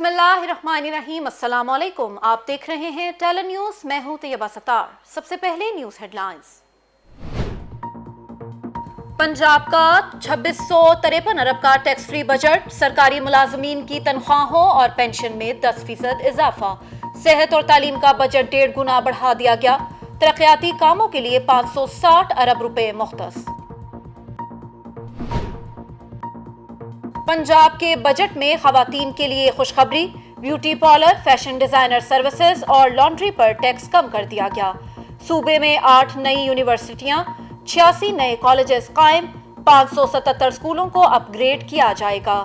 बिस्मिल्लाहिर्रहमानिर्रहीम। अस्सलाम वालेकुम। आप देख रहे हैं टेलन न्यूज़। मैं हूं तैयबा सत्तार। सबसे पहले न्यूज़ हेडलाइंस। पंजाब का 2653 अरब का टैक्स फ्री बजट, सरकारी मुलाजमीन की तनख्वाहों और पेंशन में 10% इजाफा। सेहत और तालीम का बजट 1.5 गुना बढ़ा दिया गया। तरक्याती कामों के लिए 560 अरब रुपए मुख्तस। पंजाब के बजट में खवातीन के लिए खुशखबरी, beauty parlour, fashion designer services और लॉन्ड्री पर टैक्स कम कर दिया गया। सूबे में 8 नई यूनिवर्सिटियां, 86 नए कॉलेजेस कायम, 577 स्कूलों को अपग्रेड किया जाएगा।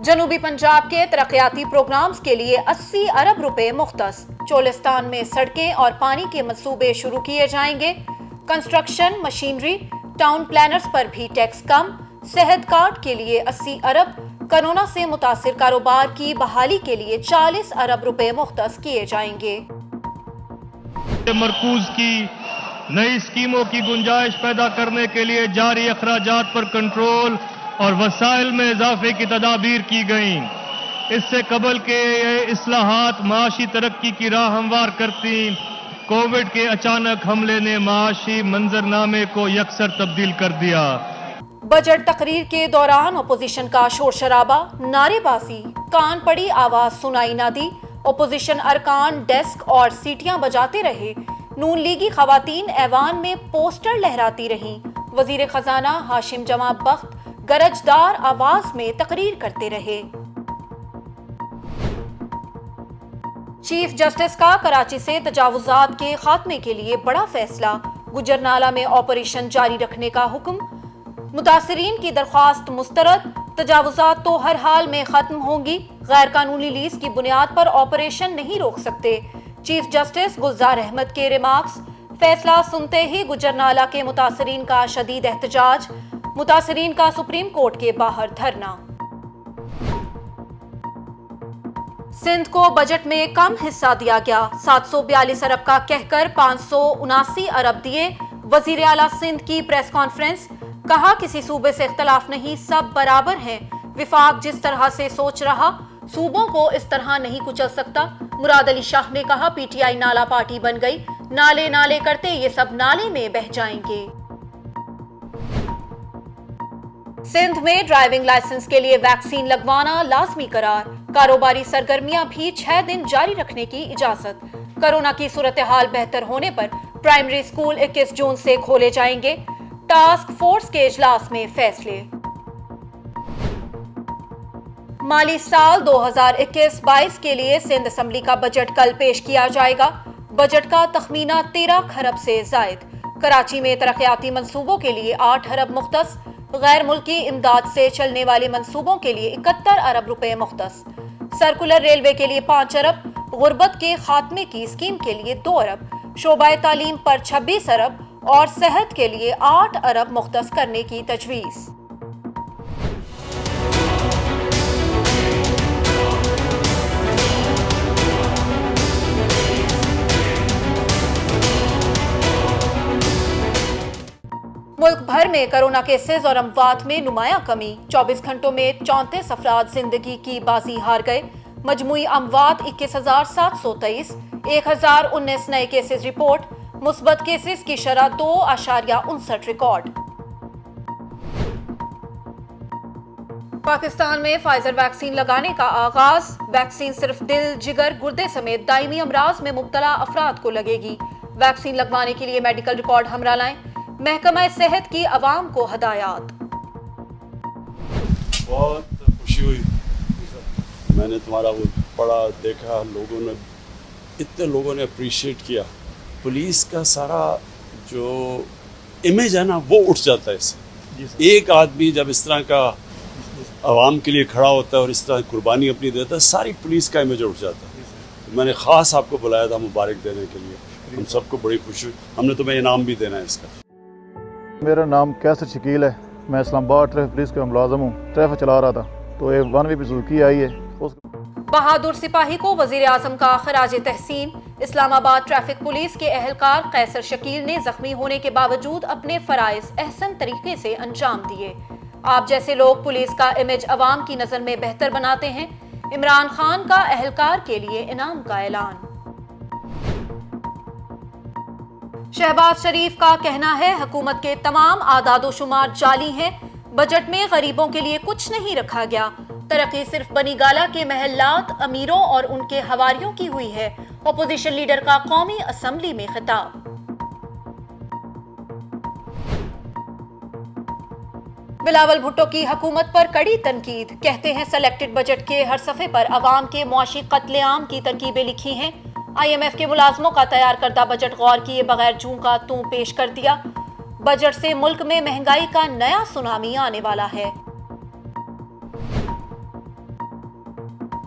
जनूबी पंजाब के तरक्याती प्रोग्राम्स के लिए 80 अरब रुपए मुख्तस। चोलिस्तान में सड़कें और पानी के मंसूबे शुरू किए जाएंगे। कंस्ट्रक्शन, मशीनरी, टाउन प्लानर्स पर भी टैक्स कम। सेहत कार्ड के लिए 80 अरब। कोरोना से मुतासिर कारोबार की बहाली के लिए 40 अरब रुपए मुख्तस किए जाएंगे। मरकूज की नई स्कीमों की गुंजाइश पैदा करने के लिए जारी अखराजात पर कंट्रोल और वसाइल में इजाफे की तदाबीर की गई। इससे कबल के ये इस्लाहात माशी तरक्की की राह हमवार करती, कोविड के अचानक हमले ने माशी मंजरनामे को यकसर तब्दील कर दिया। बजट तकरीर के दौरान अपोजिशन का शोर शराबा, नारेबाजी, कान पड़ी आवाज सुनाई ना दी। अपोजिशन अरकान डेस्क और सीटियां बजाते रहे। नून लीगी खवातीन ऐवान में पोस्टर लहराती रहीं। वजीर खजाना हाशिम जमां बख्त गरजदार आवाज में तकरीर करते रहे। चीफ जस्टिस का कराची से तजावुजात के खात्मे के लिए बड़ा फैसला, गुजरनाला में ऑपरेशन जारी रखने का हुक्म। मुतासिरीन की दरख्वास्त मुस्तरद, तजावुजात तो हर हाल में खत्म होंगी। गैर कानूनी लीज की बुनियाद पर ऑपरेशन नहीं रोक सकते। चीफ जस्टिस गुलजार अहमद के रिमार्क्स। फैसला सुनते ही गुजरनाला के मुतासिरीन का शदीद एहतजाज, मुतासिरीन का सुप्रीम कोर्ट के बाहर धरना। सिंध को बजट में कम हिस्सा दिया गया, 742 अरब का कहकर 579 अरब दिए। वजीर आला सिंध की प्रेस कॉन्फ्रेंस, कहा किसी सूबे से इख्तलाफ नहीं, सब बराबर हैं। विफाक जिस तरह से सोच रहा, सूबों को इस तरह नहीं कुचल सकता। मुराद अली शाह ने कहा पीटीआई नाला पार्टी बन गई, नाले नाले करते ये सब नाले में बह जाएंगे। सिंध में ड्राइविंग लाइसेंस के लिए वैक्सीन लगवाना लाजमी करार। कारोबारी सरगर्मियां भी 6 दिन जारी रखने की इजाजत। कोरोना की सूरत हाल बेहतर होने पर प्राइमरी स्कूल 21 जून से खोले जाएंगे। टास्क फोर्स के इजलास में फैसले। माली साल 2021-22 के लिए सिंध असेंबली का बजट कल पेश किया जाएगा। बजट का तखमीना 13 खरब से जायद। कराची में तरक्याती मंसूबों के लिए 8 अरब मुख्तस। गैर मुल्की इमदाद से चलने वाले मंसूबों के लिए 71 अरब रुपए मुख्तस। सर्कुलर रेलवे के लिए 5 अरब। गुर्बत के खात्मे की स्कीम के लिए 2 अरब। शोबाए तालीम पर 26 अरब और सेहत के लिए 8 अरब मुख्तस करने की तजवीज़। मुल्क भर में कोरोना केसेस और अमवात में नुमाया कमी। 24 घंटों में 34 अफराद जिंदगी की बाजी हार गए। मजमूई अमवात 21,723। 1019 नए केसेस रिपोर्ट। मुस्बत केसेस की शरह 2.59 रिकॉर्ड। पाकिस्तान में फाइजर वैक्सीन लगाने का आगाज। वैक्सीन सिर्फ दिल, जिगर, गुर्दे समेत दायमी अमराज में मुब्तला अफराद को लगेगी। वैक्सीन लगवाने के लिए मेडिकल रिकॉर्ड हमरा लाएं। महकमा सेहत की अवाम को हदायत। बहुत खुशी हुई, मैंने तुम्हारा वो पढ़ा देखा, इतने लोगों ने अप्रिशिएट किया। पुलिस का सारा जो इमेज है ना वो उठ जाता है इससे। एक आदमी जब इस तरह का आवाम के लिए खड़ा होता है और इस तरह कुर्बानी अपनी देता है, सारी पुलिस का इमेज उठ जाता है। तो मैंने ख़ास आपको बुलाया था मुबारक देने के लिए। हम सबको बड़ी खुशी हुई। हमने तुम्हें इनाम भी देना है इसका। मेरा नाम कैसर शकील है। मैं इस्लामाबाद ट्रैफिक पुलिस का मुलाजम हूँ। ट्रैफिक चला रहा था तो एक 1 भी सुजुकी आई है। बहादुर सिपाही को वजीर आजम का खराज तहसीन। इस्लामाबाद ट्रैफिक पुलिस के एहलकार कैसर शकील ने जख्मी होने के बावजूद अपने फराइज अहसन तरीके से अंजाम दिए। آپ جیسے لوگ پولیس کا امیج عوام کی نظر میں بہتر بناتے ہیں۔ عمران خان کا اہلکار کے لیے انعام کا اعلان۔ شہباز شریف کا کہنا ہے حکومت کے تمام اعداد و شمار جعلی ہیں، بجٹ میں غریبوں کے لیے کچھ نہیں رکھا گیا، ترقی صرف بنی گالہ کے محلات امیروں اور ان کے حواریوں کی ہوئی ہے۔ اپوزیشن لیڈر کا قومی اسمبلی میں خطاب۔ بلاول بھٹو کی حکومت پر کڑی تنقید، کہتے ہیں سلیکٹڈ بجٹ کے ہر صفحے پر عوام کے معاشی قتل عام کی ترکیبیں لکھی ہیں۔ IMF کے ملازموں کا تیار کردہ بجٹ غور کیے بغیر جوں کا توں پیش کر دیا۔ بجٹ سے ملک میں مہنگائی کا نیا سونامی آنے والا ہے۔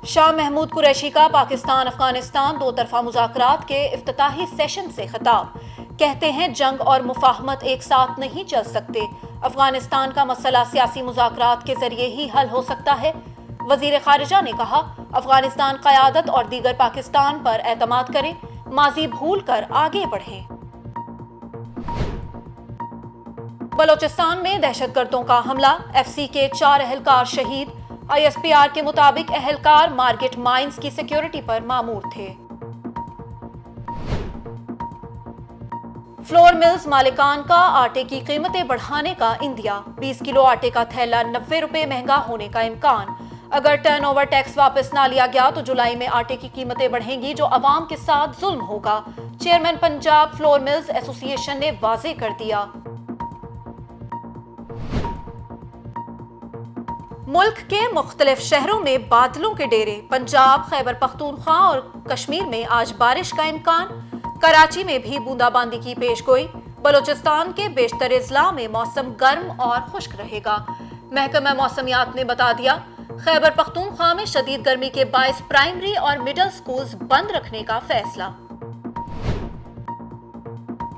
شاہ محمود قریشی کا پاکستان افغانستان دو طرفہ مذاکرات کے افتتاحی سیشن سے خطاب، کہتے ہیں جنگ اور مفاہمت ایک ساتھ نہیں چل سکتے، افغانستان کا مسئلہ سیاسی مذاکرات کے ذریعے ہی حل ہو سکتا ہے۔ وزیر خارجہ نے کہا افغانستان قیادت اور دیگر پاکستان پر اعتماد کریں، ماضی بھول کر آگے بڑھیں۔ بلوچستان میں دہشت گردوں کا حملہ، FC کے 4 اہلکار شہید، ISPR کے مطابق اہلکار مارکیٹ مائنز کی سیکیورٹی پر مامور تھے۔ فلور ملز مالکان کا آٹے کی قیمتیں بڑھانے کا اندیا، 20 کلو آٹے کا تھیلا 90 روپے مہنگا ہونے کا امکان۔ اگر ٹرن اوور ٹیکس واپس نہ لیا گیا تو جولائی میں آٹے کی قیمتیں بڑھیں گی جو عوام کے ساتھ ظلم ہوگا، چیئرمین پنجاب فلور ملز ایسوسی ایشن نے واضح کر دیا۔ ملک کے مختلف شہروں میں بادلوں کے ڈیرے، پنجاب، خیبر پختونخوا اور کشمیر میں آج بارش کا امکان، کراچی میں بھی بوندا باندی کی پیش گوئی، بلوچستان کے بیشتر اضلاع میں موسم گرم اور خشک رہے گا، محکمہ موسمیات نے بتا دیا۔ خیبر پختونخوا میں شدید گرمی کے باعث پرائمری اور مڈل سکولز بند رکھنے کا فیصلہ۔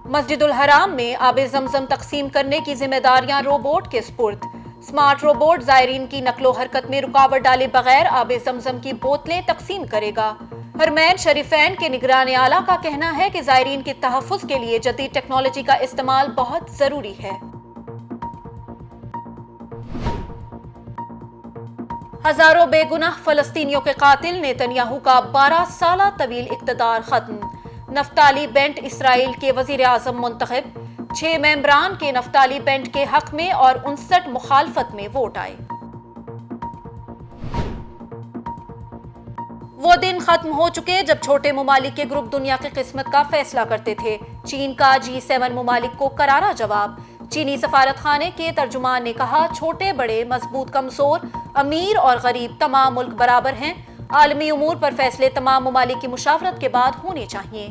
مسجد الحرام میں آب زمزم تقسیم کرنے کی ذمہ داریاں روبوٹ کے سپرد، سمارٹ روبوٹ زائرین کی نقل و حرکت میں رکاوٹ ڈالے بغیر آب زمزم کی بوتلیں تقسیم کرے گا۔ حرمین شریفین کے نگران اعلیٰ کا کہنا ہے کہ زائرین کے تحفظ کے لیے جدید ٹیکنالوجی کا استعمال بہت ضروری ہے۔ ہزاروں بے گناہ فلسطینیوں کے قاتل نیتنیاہو کا 12 سالہ طویل اقتدار ختم، نفتالی بینٹ اسرائیل کے وزیر اعظم منتخب، 6 ممبران کے نفتالی بینٹ کے حق میں اور 59 مخالفت میں ووٹ آئے۔ وہ دن ختم ہو چکے جب چھوٹے ممالک کے گروپ دنیا کی قسمت کا فیصلہ کرتے تھے، چین کا G7 ممالک کو کرارا جواب۔ چینی سفارت خانے کے ترجمان نے کہا چھوٹے بڑے مضبوط کمزور امیر اور غریب تمام ملک برابر ہیں، عالمی امور پر فیصلے تمام ممالک کی مشاورت کے بعد ہونے چاہیے۔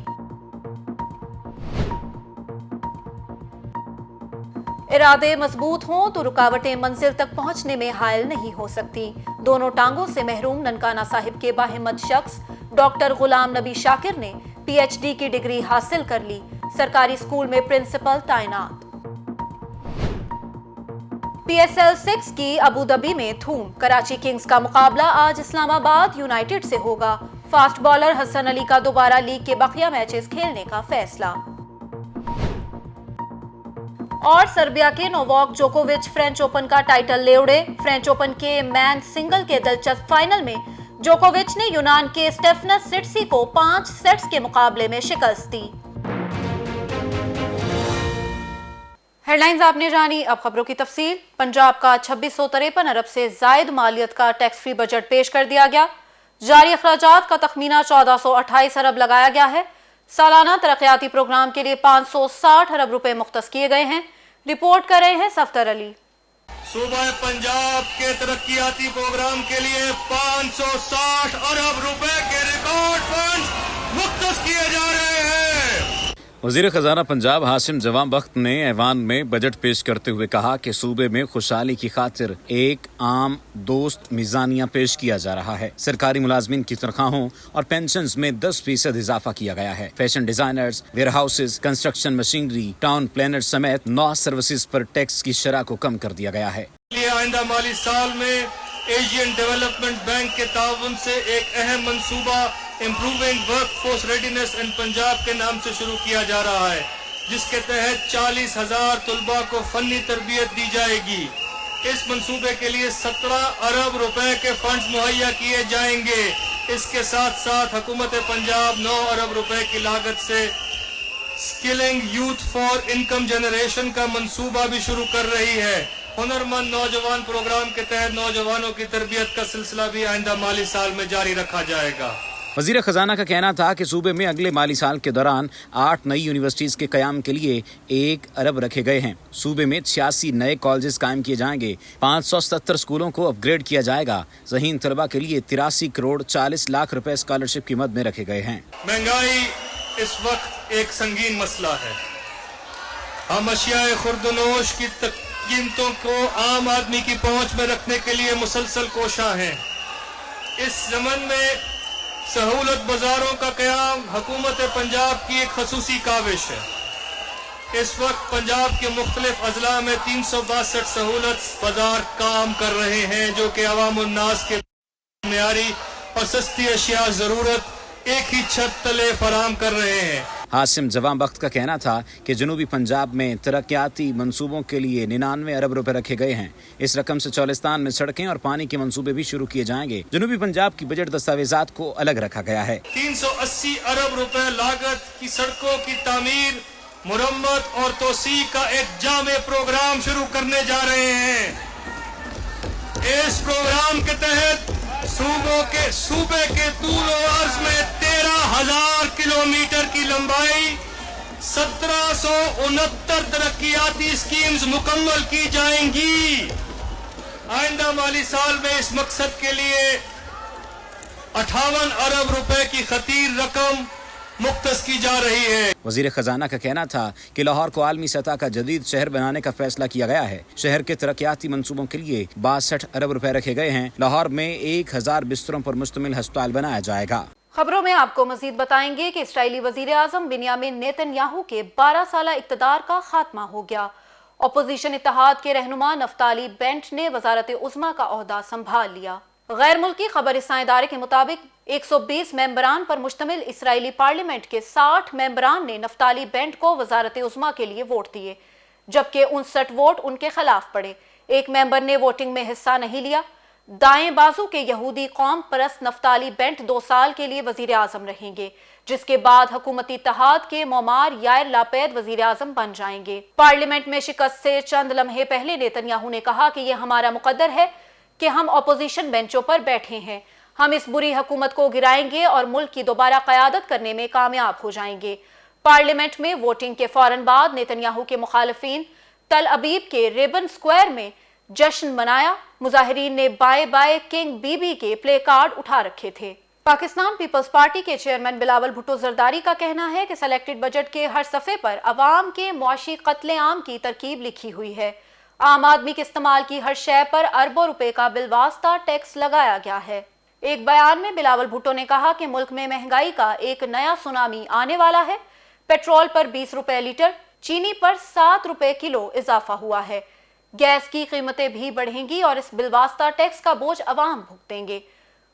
ارادے مضبوط ہوں تو رکاوٹیں منزل تک پہنچنے میں حائل نہیں ہو سکتی، دونوں ٹانگوں سے محروم ننکانہ صاحب کے باہمت شخص ڈاکٹر غلام نبی شاکر نے PhD کی ڈگری حاصل کر لی، سرکاری اسکول میں پرنسپل تعینات۔ PSL 6 کی ابوظہبی میں دھوم، کراچی کنگز کا مقابلہ آج اسلام آباد یونائیٹڈ سے ہوگا، فاسٹ بالر حسن علی کا دوبارہ لیگ کے بقیہ میچز کھیلنے کا فیصلہ۔ اور سربیا کے نوواک جوکووچ فرینچ اوپن کا ٹائٹل لے اڑے، فرینچ اوپن کے مین سنگل کے دلچسپ فائنل میں جوکووچ نے یونان کے اسٹیفنس سٹسی کو 5 سیٹس کے مقابلے میں شکست دی۔ ہیڈ لائنز آپ نے جانی، اب خبروں کی تفصیل۔ پنجاب کا 2653 ارب سے زائد مالیت کا ٹیکس فری بجٹ پیش کر دیا گیا، جاری اخراجات کا تخمینہ 1428 ارب لگایا گیا ہے، سالانہ ترقیاتی پروگرام کے لیے 560 ارب روپے مختص کیے گئے ہیں۔ رپورٹ کر رہے ہیں صفدر علی۔ صوبہ پنجاب کے ترقیاتی پروگرام کے لیے 560 ارب روپے کے ریکارڈ فنڈز مختص کیے جا رہے ہیں۔ وزیر خزانہ پنجاب ہاشم جوان بخت نے ایوان میں بجٹ پیش کرتے ہوئے کہا کہ صوبے میں خوشحالی کی خاطر ایک عام دوست میزانیہ پیش کیا جا رہا ہے، سرکاری ملازمین کی تنخواہوں اور پینشنز میں 10% اضافہ کیا گیا ہے، fashion designers, where houses, construction machinery, town planners سمیت 9 سروسز پر ٹیکس کی شرح کو کم کر دیا گیا ہے۔ آئندہ مالی سال میں ایشین ڈیولپمنٹ بینک کے تعاون سے ایک اہم منصوبہ امپروونگ ورک فورس ریڈینس ان پنجاب کے نام سے شروع کیا جا رہا ہے، جس کے تحت 40,000 طلباء کو فنی تربیت دی جائے گی۔ इस मंसूबे के लिए 17 अरब रुपए के फंड्स मुहैया किए जाएंगे। इसके साथ साथ हुकूमत पंजाब 9 अरब रुपए की लागत से skilling youth for income generation का मंसूबा भी शुरू कर रही है। हुनरमंद नौजवान प्रोग्राम के तहत नौजवानों की तरबियत का सिलसिला भी आइंदा माली साल में जारी रखा जाएगा। वजीर खजाना का कहना था कि सूबे में अगले माली साल के दौरान 8 नई यूनिवर्सिटीज के कयाम के लिए 1 अरब रखे गए हैं। सूबे में 86 नए कॉलेजेस कायम किए जाएंगे। 570 स्कूलों को अपग्रेड किया जाएगा। ज़हीन तलबा के लिए 83 करोड़ 40 लाख रुपए स्कॉलरशिप की मद में रखे गए हैं। महंगाई इस वक्त एक संगीन मसला है। हम अशियाए खुर्दनोश की कीमतों को आम आदमी की पहुंच में रखने के लिए मुसलसल कोशां हैं। इस ज़मन में सहूलत बाजारों का क़याम हुकूमत पंजाब की एक खसूसी काविश है। इस वक्त पंजाब के मुख्तलिफ अजला में 362 सहूलत बाजार काम कर रहे हैं, जो कि अवामुन्नास के मियारी और सस्ती अशिया ज़रूरत एक ही छत तले फराम कर रहे हैं। हासिम जवां बख्त का कहना था कि जनूबी पंजाब में तरक्याती मंसूबों के लिए 99 अरब रुपए रखे गए हैं। इस रकम से चौलिस्तान में सड़कें और पानी के मंसूबे भी शुरू किए जाएंगे। जनूबी पंजाब की बजट दस्तावेजात को अलग रखा गया है। 380 अरब रुपए लागत की सड़कों की तामीर, मुरम्मत और तोसी का एक जामे प्रोग्राम शुरू करने जा रहे हैं। इस प्रोग्राम के तहत सूबे के तूल और अर्ज में 13,000 किलोमीटर की लंबाई 1769 तरक्याती स्कीम्स मुकम्मल की जाएंगी। आइंदा माली साल में इस मकसद के लिए 58 अरब रुपए की खतीर रकम मुख्तस की जा रही है। वजीर खजाना का कहना था कि लाहौर को आलमी सतह का जदीद शहर बनाने का फैसला किया गया है। शहर के तरक्याती मंसूबों के लिए 62 अरब रुपए रखे गए हैं। लाहौर में 1000 बिस्तरों पर मुश्तमिल अस्पताल बनाया जाएगा। खबरों में आपको मजीद बताएंगे कि इस्राएली वजीर आजम बिन्यामिन नेतन्याहू के 12 साल इक़्तिदार का खात्मा हो गया। अपोजिशन इत्तेहाद के रहनुमा नफ्ताली बेंट ने वजारत उज़्मा का ओहदा संभाल लिया। गैर मुल्की खबर रसां इदारे के मुताबिक 120 मेंबरान पर मुश्तमिल इसराइली पार्लियामेंट के 60 मेंबरान ने नफ्ताली बेंट को वजारत उज़्मा के लिए वोट दिए, जबकि 59 वोट उनके खिलाफ पड़े। एक मेंबर ने वोटिंग में हिस्सा नहीं लिया। दाएं बाजू के यहूदी कौम परस्त नफ्ताली बेंट 2 साल के लिए वजीर आजम रहेंगे, जिसके बाद हुकूमती इत्तेहाद के मोमार यायर लापेद वजीर आजम बन जाएंगे। पार्लियामेंट में शिकस्त से चंद लम्हे पहले नेतन्याहू ने कहा कि यह हमारा मुकद्दर है कि हम अपोजिशन बेंचों पर बैठे हैं। हम इस बुरी हुकूमत को गिराएंगे और मुल्क की दोबारा क़यादत करने में कामयाब हो जाएंगे। पार्लियामेंट में वोटिंग के फौरन बाद नेतन्याहू के मुखालिफिन तल अबीब के रिबन स्क्वायर में जश्न मनाया। मुजाहिरीन ने बाय बाय किंग बीबी के प्ले कार्ड उठा रखे थे। पाकिस्तान पीपल्स पार्टी के चेयरमैन बिलावल भुट्टो जरदारी का कहना है कि सेलेक्टेड बजट के हर सफ़े पर अवाम के मुआशी कत्ले आम की तरकीब लिखी हुई है। आम आदमी के इस्तेमाल की हर शय पर अरबों रुपए का बिलवास्ता टैक्स लगाया गया है। एक बयान में बिलावल भुट्टो ने कहा कि मुल्क में महंगाई का एक नया सुनामी आने वाला है। पेट्रोल पर 20 रुपए लीटर, चीनी पर 7 रुपए किलो इजाफा हुआ है। गैस की कीमतें भी बढ़ेंगी और इस बिलवास्ता टैक्स का बोझ अवाम भुगतेंगे।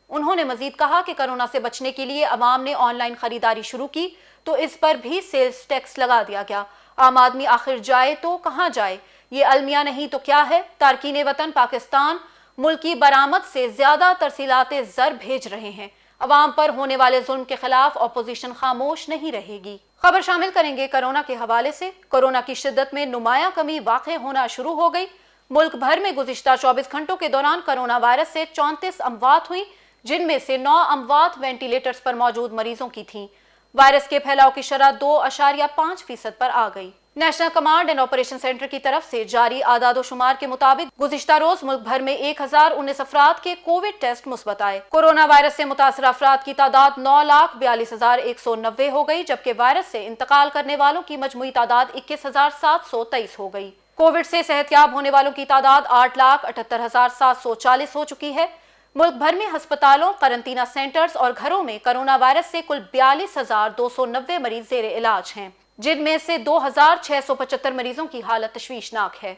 उन्होंने मजीद कहा कि कोरोना से बचने के लिए अवाम ने ऑनलाइन खरीदारी शुरू की तो इस पर भी सेल्स टैक्स लगा दिया गया। आम आदमी आखिर जाए तो कहाँ जाए, ये अलमिया नहीं तो क्या है। तारकीन वतन पाकिस्तान मुल्की बरामद से ज्यादा तरसीलाते ज़र भेज रहे हैं। अवाम पर होने वाले जुल्म के खिलाफ अपोजिशन खामोश नहीं रहेगी। खबर शामिल करेंगे कोरोना के हवाले से। कोरोना की शिद्दत में नुमाया कमी वाक़ होना शुरू हो गई। मुल्क भर में गुज़िश्ता 24 घंटों के दौरान कोरोना वायरस से 34 अमवात हुई, जिनमें से 9 अमवात वेंटिलेटर्स पर मौजूद मरीजों की थीं। वायरस के फैलाव की शरह 2.5% पर आ गई। National command and operation centre की तरफ से जारी आदादो शुमार के मुताबिक गुज़िश्ता रोज मुल्क भर में 1019 अफराद के कोविड टेस्ट मुस्बत आए। कोरोना वायरस से मुतासर अफराद की तादाद 9,42,190 हो गई, जबकि वायरस से इंतकाल करने वालों की मजमूई तादाद 21,723 हो गई। कोविड से सेहतयाब होने वालों की तादाद 8,78,740 हो चुकी है। मुल्क भर में अस्पतालों, करंटीना सेंटर्स और घरों में कोरोना वायरस से कुल 42,290 मरीज जेर इलाज हैं, जिनमें से 2,675 मरीजों की हालत तशवीशनाक है।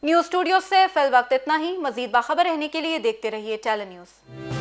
न्यूज़ स्टूडियो से फिल वक्त इतना ही। मजीद बाखबर रहने के लिए देखते रहिए टेली न्यूज़।